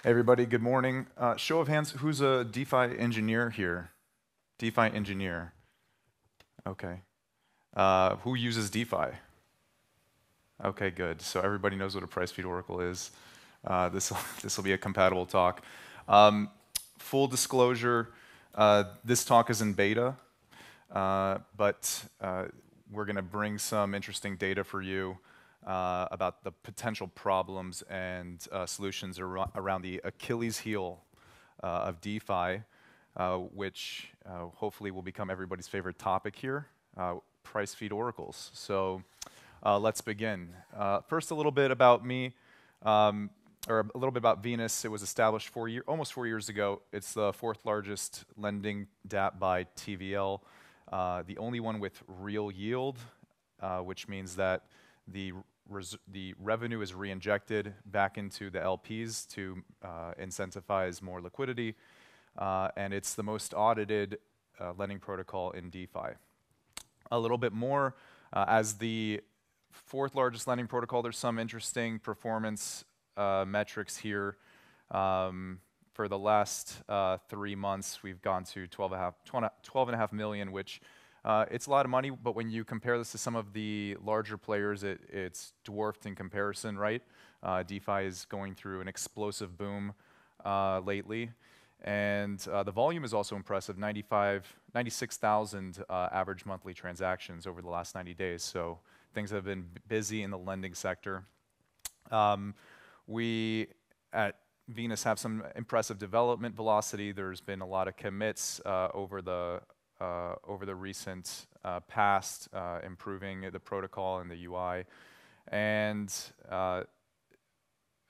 Hey everybody, good morning. Show of hands, who's a DeFi engineer here? DeFi engineer. Okay. Who uses DeFi? Okay, good. So everybody knows what a price feed oracle is. This this will be a compatible talk. Um, Full disclosure, this talk is in beta, but we're going to bring some interesting data for you about the potential problems and solutions around the Achilles heel of DeFi, which hopefully will become everybody's favorite topic here, price feed oracles. So let's begin. First, a little bit about me, or a little bit about Venus. It was established almost 4 years ago. It's the fourth largest lending DApp by TVL, the only one with real yield, which means that the revenue is reinjected back into the LPs to incentivize more liquidity, and it's the most audited lending protocol in DeFi. A little bit more, as the fourth largest lending protocol, there's some interesting performance metrics here. For the last 3 months, we've gone to 12.5 million, which it's a lot of money, but when you compare this to some of the larger players, it's dwarfed in comparison, right? DeFi is going through an explosive boom lately. And the volume is also impressive, 96,000 average monthly transactions over the last 90 days. So things have been busy in the lending sector. We at Venus have some impressive development velocity. There's been a lot of commits over the recent past, improving the protocol and the UI. And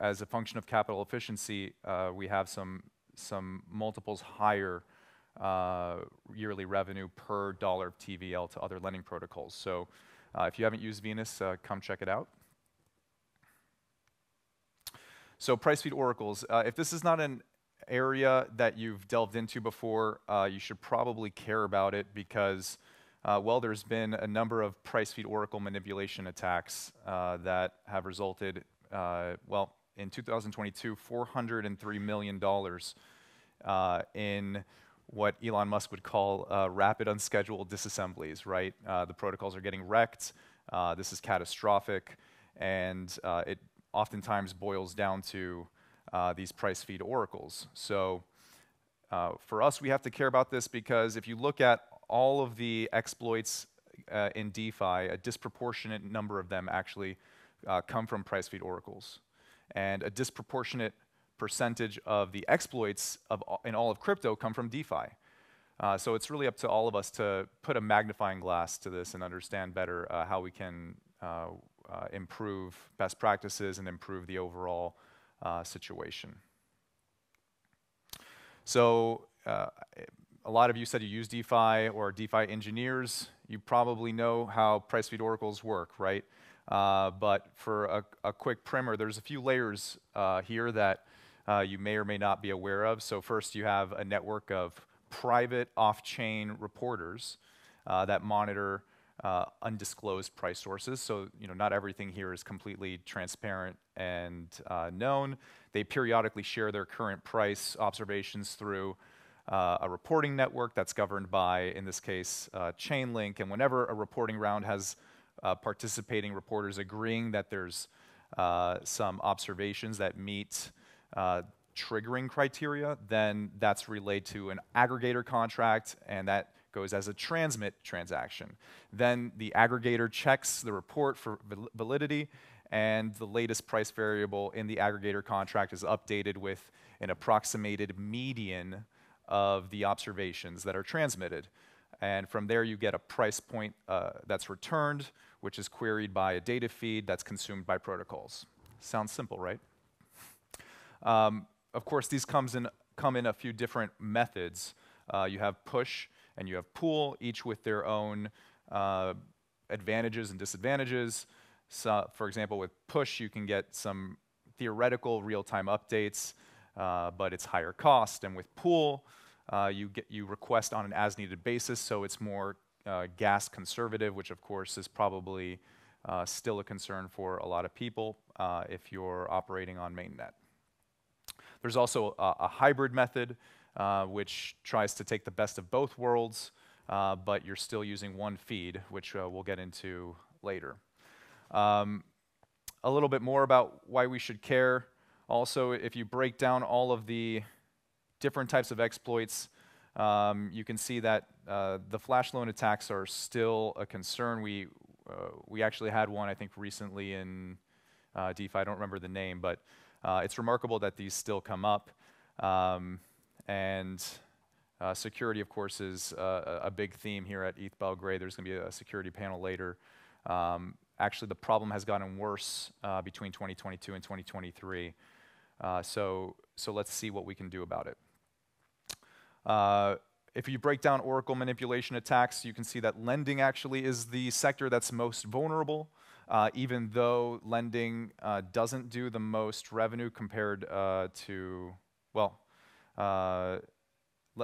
as a function of capital efficiency, we have some multiples higher yearly revenue per dollar of TVL to other lending protocols. So if you haven't used Venus, come check it out. So price feed oracles. If this is not an area that you've delved into before, you should probably care about it because, well, there's been a number of price feed oracle manipulation attacks that have resulted, well, in 2022, $403 million in what Elon Musk would call rapid unscheduled disassemblies, right? The protocols are getting wrecked. This is catastrophic, and it oftentimes boils down to these price feed oracles. So for us, we have to care about this because if you look at all of the exploits in DeFi, a disproportionate number of them actually come from price feed oracles. And a disproportionate percentage of the exploits in all of crypto come from DeFi. So it's really up to all of us to put a magnifying glass to this and understand better how we can improve best practices and improve the overall situation. So a lot of you said you use DeFi or DeFi engineers. You probably know how price feed oracles work, right? But for a quick primer, there's a few layers here that you may or may not be aware of. So first, you have a network of private off-chain reporters that monitor undisclosed price sources. So not everything here is completely transparent and known. They periodically share their current price observations through a reporting network that's governed by, in this case, Chainlink. And whenever a reporting round has participating reporters agreeing that there's some observations that meet triggering criteria, then that's relayed to an aggregator contract, and that goes as a transmit transaction. Then the aggregator checks the report for validity, and the latest price variable in the aggregator contract is updated with an approximated median of the observations that are transmitted. And from there, you get a price point that's returned, which is queried by a data feed that's consumed by protocols. Sounds simple, right? Of course, these come in a few different methods. You have push and you have pull, each with their own advantages and disadvantages. So, for example, with push, you can get some theoretical real-time updates, but it's higher cost. And with pull, you request on an as-needed basis, so it's more gas conservative, which of course is probably still a concern for a lot of people if you're operating on mainnet. There's also a hybrid method, which tries to take the best of both worlds, but you're still using one feed, which we'll get into later. A little bit more about why we should care. Also, if you break down all of the different types of exploits, you can see that the flash loan attacks are still a concern. We actually had one, I think, recently in DeFi. I don't remember the name, but it's remarkable that these still come up. And security, of course, is a big theme here at ETH Belgrade. There's going to be a security panel later. Actually, the problem has gotten worse between 2022 and 2023. So let's see what we can do about it. If you break down Oracle manipulation attacks, you can see that lending actually is the sector that's most vulnerable, even though lending doesn't do the most revenue compared to, well,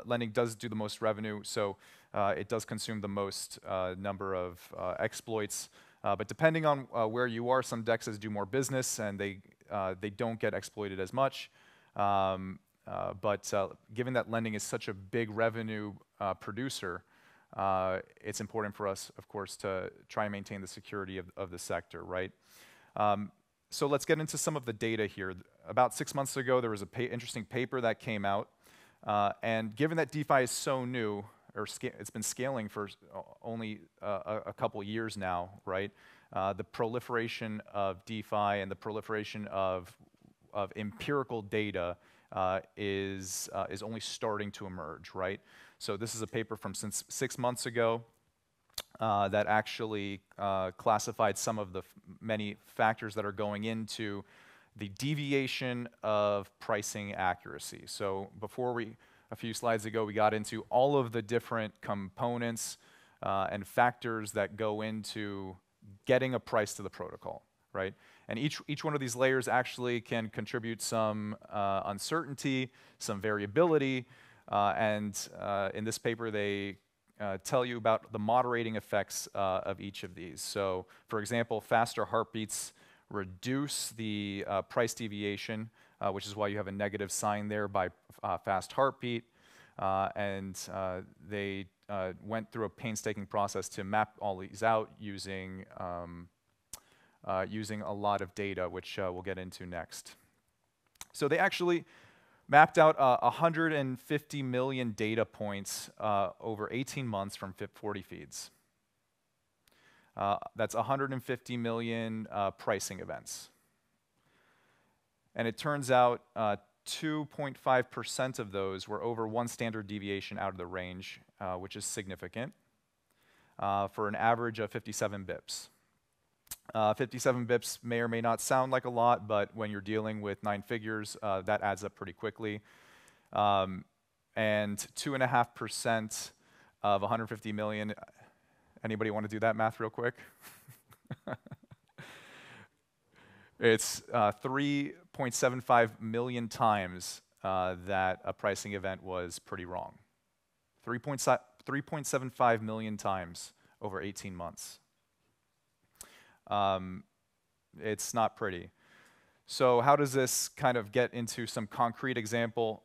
lending does do the most revenue, so it does consume the most number of exploits. But depending on where you are, some dexes do more business and they don't get exploited as much. But given that lending is such a big revenue producer, it's important for us, of course, to try and maintain the security of the sector, right? So let's get into some of the data here. About 6 months ago, there was an interesting paper that came out. And given that DeFi is so new, or it's been scaling for only a couple years now, right? The proliferation of DeFi and the proliferation of empirical data is only starting to emerge, right? So this is a paper from 6 months ago that actually classified some of the many factors that are going into the deviation of pricing accuracy. So a few slides ago, we got into all of the different components and factors that go into getting a price to the protocol, right? And each one of these layers actually can contribute some uncertainty, some variability, and in this paper they tell you about the moderating effects of each of these. So, for example, faster heartbeats reduce the price deviation, which is why you have a negative sign there by fast heartbeat. And they went through a painstaking process to map all these out using a lot of data, which we'll get into next. So they actually mapped out 150 million data points over 18 months from FIP40 feeds. That's 150 million pricing events. And it turns out 2.5% of those were over one standard deviation out of the range, which is significant, for an average of 57 bips. 57 bips may or may not sound like a lot, but when you're dealing with 9 figures, that adds up pretty quickly. And 2.5% of 150 million, anybody want to do that math real quick? It's 3.75 million times that a pricing event was pretty wrong. 3.75 million times over 18 months. It's not pretty. So how does this kind of get into some concrete example?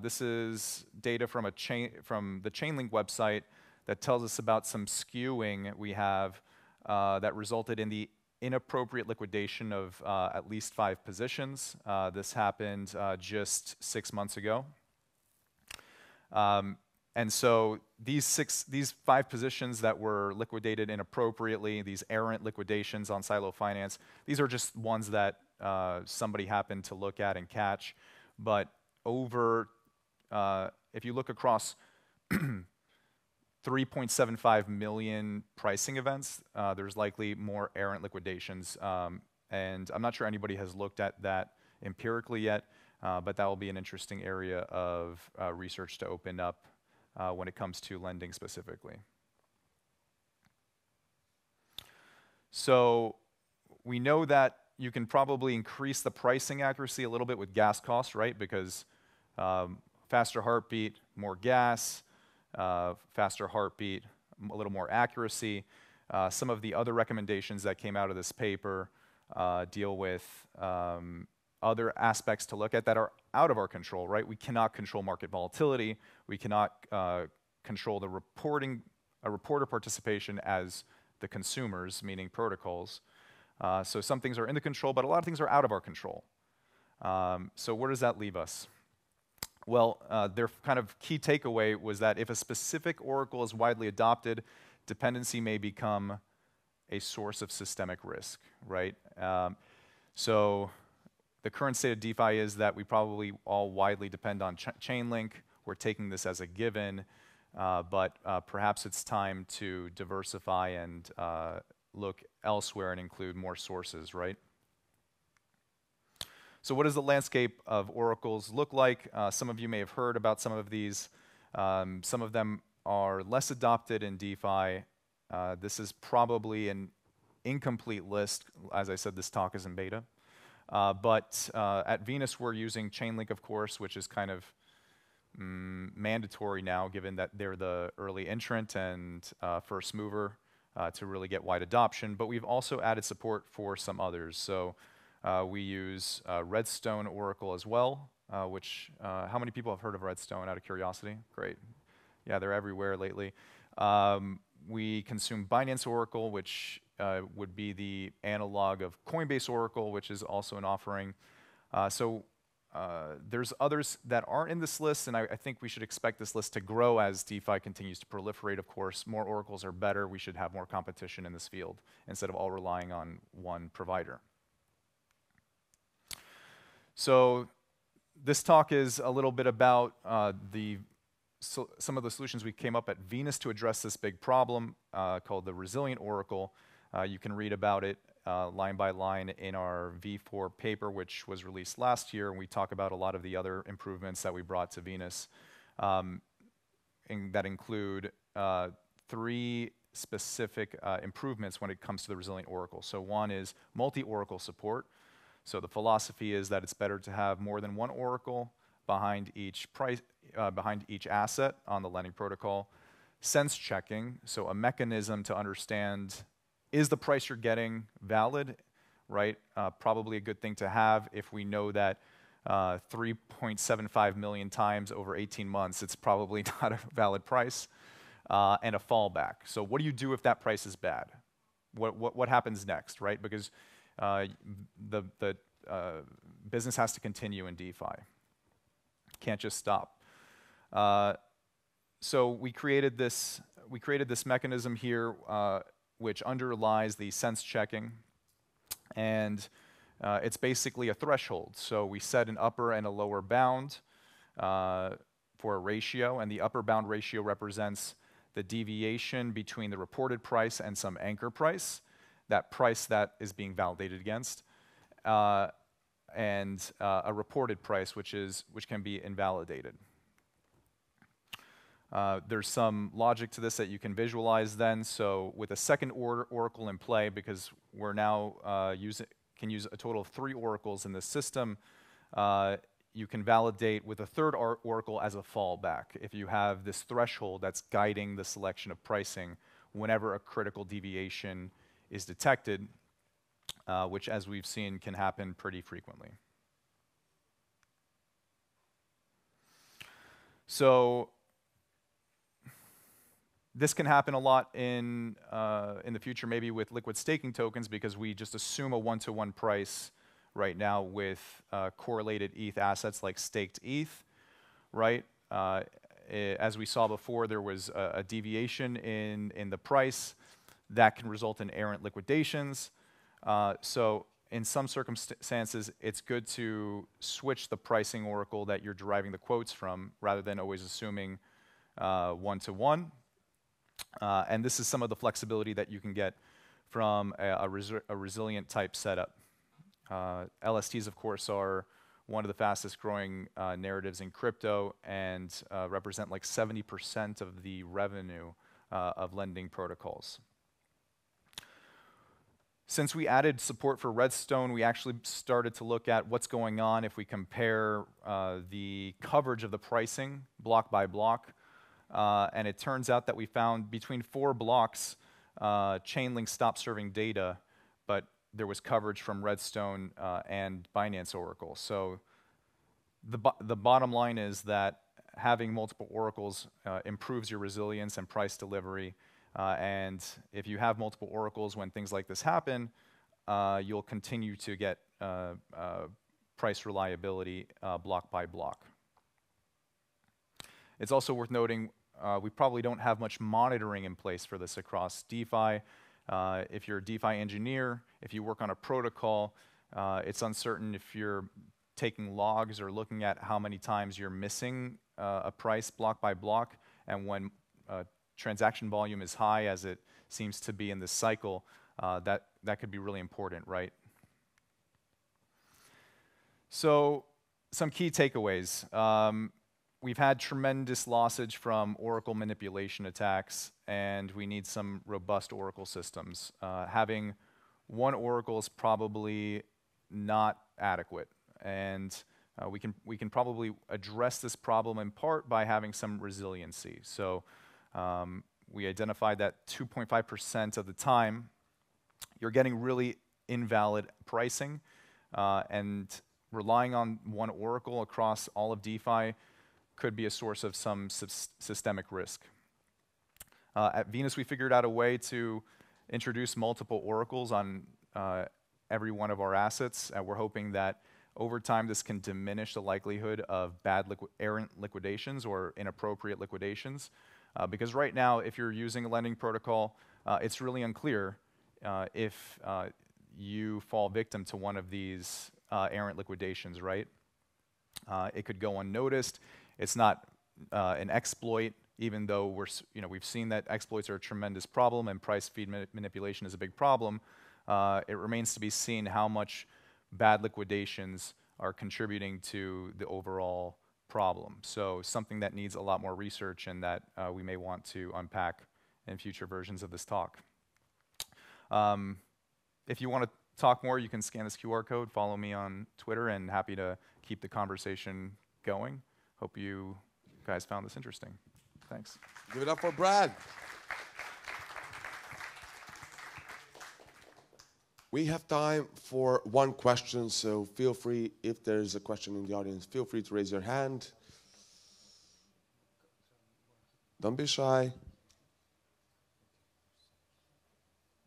This is data from the Chainlink website that tells us about some skewing we have that resulted in the inappropriate liquidation of at least 5 positions. This happened just 6 months ago. And so these 5 positions that were liquidated inappropriately, these errant liquidations on Silo Finance, these are just ones that somebody happened to look at and catch. But if you look across 3.75 million pricing events, there's likely more errant liquidations. And I'm not sure anybody has looked at that empirically yet, but that will be an interesting area of research to open up when it comes to lending specifically. So we know that you can probably increase the pricing accuracy a little bit with gas costs, right? Because faster heartbeat, more gas, faster heartbeat, a little more accuracy. Some of the other recommendations that came out of this paper deal with other aspects to look at that are out of our control, right? We cannot control market volatility. We cannot control the reporter participation as the consumers, meaning protocols. So some things are in the control, but a lot of things are out of our control. So where does that leave us? Well, their kind of key takeaway was that if a specific oracle is widely adopted, dependency may become a source of systemic risk, right? So the current state of DeFi is that we probably all widely depend on Chainlink. We're taking this as a given, but perhaps it's time to diversify and look elsewhere and include more sources, right? So what does the landscape of oracles look like? Some of you may have heard about some of these. Some of them are less adopted in DeFi. This is probably an incomplete list. As I said, this talk is in beta. But at Venus, we're using Chainlink, of course, which is kind of mandatory now, given that they're the early entrant and first mover to really get wide adoption. But we've also added support for some others. So we use Redstone Oracle as well, which, how many people have heard of Redstone out of curiosity? Great. Yeah, they're everywhere lately. We consume Binance Oracle, which would be the analog of Coinbase Oracle, which is also an offering. So there's others that aren't in this list, and I think we should expect this list to grow as DeFi continues to proliferate, of course. More oracles are better. We should have more competition in this field instead of all relying on one provider. So this talk is a little bit about some of the solutions we came up at Venus to address this big problem called the Resilient Oracle. You can read about it line by line in our V4 paper, which was released last year, and we talk about a lot of the other improvements that we brought to Venus, and that include 3 specific improvements when it comes to the Resilient Oracle. So one is multi-oracle support. So the philosophy is that it's better to have more than one oracle behind each asset on the lending protocol. Sense checking, so a mechanism to understand, is the price you're getting valid, right? Probably a good thing to have if we know that 3.75 million times over 18 months, it's probably not a valid price, and a fallback. So what do you do if that price is bad? What happens next, right? Because the business has to continue in DeFi. Can't just stop. So we created this mechanism here, which underlies the sense checking, and it's basically a threshold. So we set an upper and a lower bound for a ratio, and the upper bound ratio represents the deviation between the reported price and some anchor price, that price that is being validated against, and a reported price, which can be invalidated. There's some logic to this that you can visualize then. So with a second oracle in play, because we're now can use a total of 3 oracles in this system, you can validate with a third oracle as a fallback if you have this threshold that's guiding the selection of pricing whenever a critical deviation is detected, which, as we've seen, can happen pretty frequently. So this can happen a lot in the future, maybe with liquid staking tokens, because we just assume a one-to-one price right now with correlated ETH assets like staked ETH, right? As we saw before, there was a deviation in the price that can result in errant liquidations. So in some circumstances, it's good to switch the pricing oracle that you're deriving the quotes from rather than always assuming one-to-one. And this is some of the flexibility that you can get from a resilient type setup. LSTs, of course, are one of the fastest growing narratives in crypto and represent like 70% of the revenue of lending protocols. Since we added support for Redstone, we actually started to look at what's going on if we compare the coverage of the pricing block by block. And it turns out that we found between 4 blocks, Chainlink stopped serving data, but there was coverage from Redstone and Binance Oracle. So the bottom line is that having multiple oracles improves your resilience and price delivery. And if you have multiple oracles when things like this happen, you'll continue to get price reliability block by block. It's also worth noting we probably don't have much monitoring in place for this across DeFi. If you're a DeFi engineer, if you work on a protocol, it's uncertain if you're taking logs or looking at how many times you're missing a price block by block. And when transaction volume is high, as it seems to be in this cycle, that could be really important, right? So some key takeaways. We've had tremendous lossage from Oracle manipulation attacks, and we need some robust Oracle systems. Having one Oracle is probably not adequate, and we can probably address this problem in part by having some resiliency. So we identified that 2.5% of the time, you're getting really invalid pricing, and relying on one Oracle across all of DeFi could be a source of some systemic risk. At Venus, we figured out a way to introduce multiple oracles on every one of our assets, and we're hoping that over time this can diminish the likelihood of bad errant liquidations or inappropriate liquidations. Because right now, if you're using a lending protocol, it's really unclear if you fall victim to one of these errant liquidations, right? It could go unnoticed. It's not an exploit, even though we've seen that exploits are a tremendous problem and price feed manipulation is a big problem. It remains to be seen how much bad liquidations are contributing to the overall problem. So something that needs a lot more research and that we may want to unpack in future versions of this talk. If you want to talk more, you can scan this QR code, follow me on Twitter, and happy to keep the conversation going. Hope you guys found this interesting. Thanks. Give it up for Brad. We have time for one question, so feel free, if there's a question in the audience, feel free to raise your hand. Don't be shy.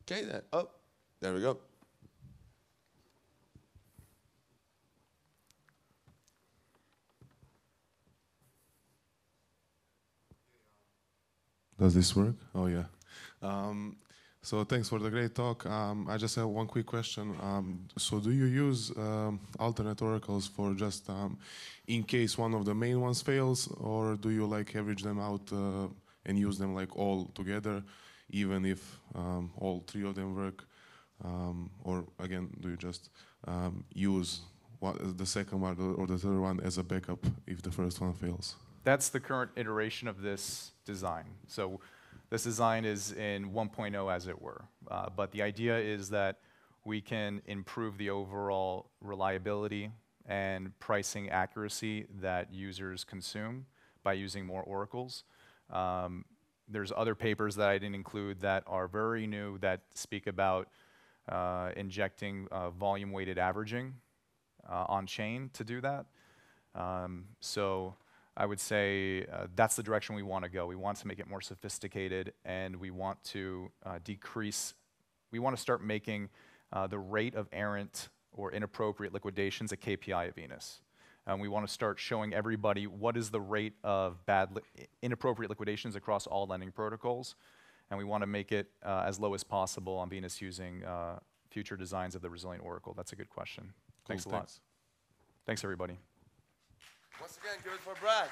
Okay then. Oh, there we go. Does this work? Oh, yeah. So thanks for the great talk. I just have one quick question. So do you use alternate oracles for just in case one of the main ones fails, or do you like average them out and use them like all together, even if all three of them work? Or again, do you just use the second one or the third one as a backup if the first one fails? That's the current iteration of this design. So this design is in 1.0, as it were. But the idea is that we can improve the overall reliability and pricing accuracy that users consume by using more oracles. There's other papers that I didn't include that are very new that speak about injecting volume-weighted averaging on-chain to do that. So I would say that's the direction we want to go. We want to make it more sophisticated, and we want to we want to start making the rate of errant or inappropriate liquidations a KPI at Venus. We want to start showing everybody what is the rate of inappropriate liquidations across all lending protocols, and we want to make it as low as possible on Venus using future designs of the Resilient Oracle. That's a good question. Cool, thanks a lot. Thanks, everybody. Once again, give it for Brad.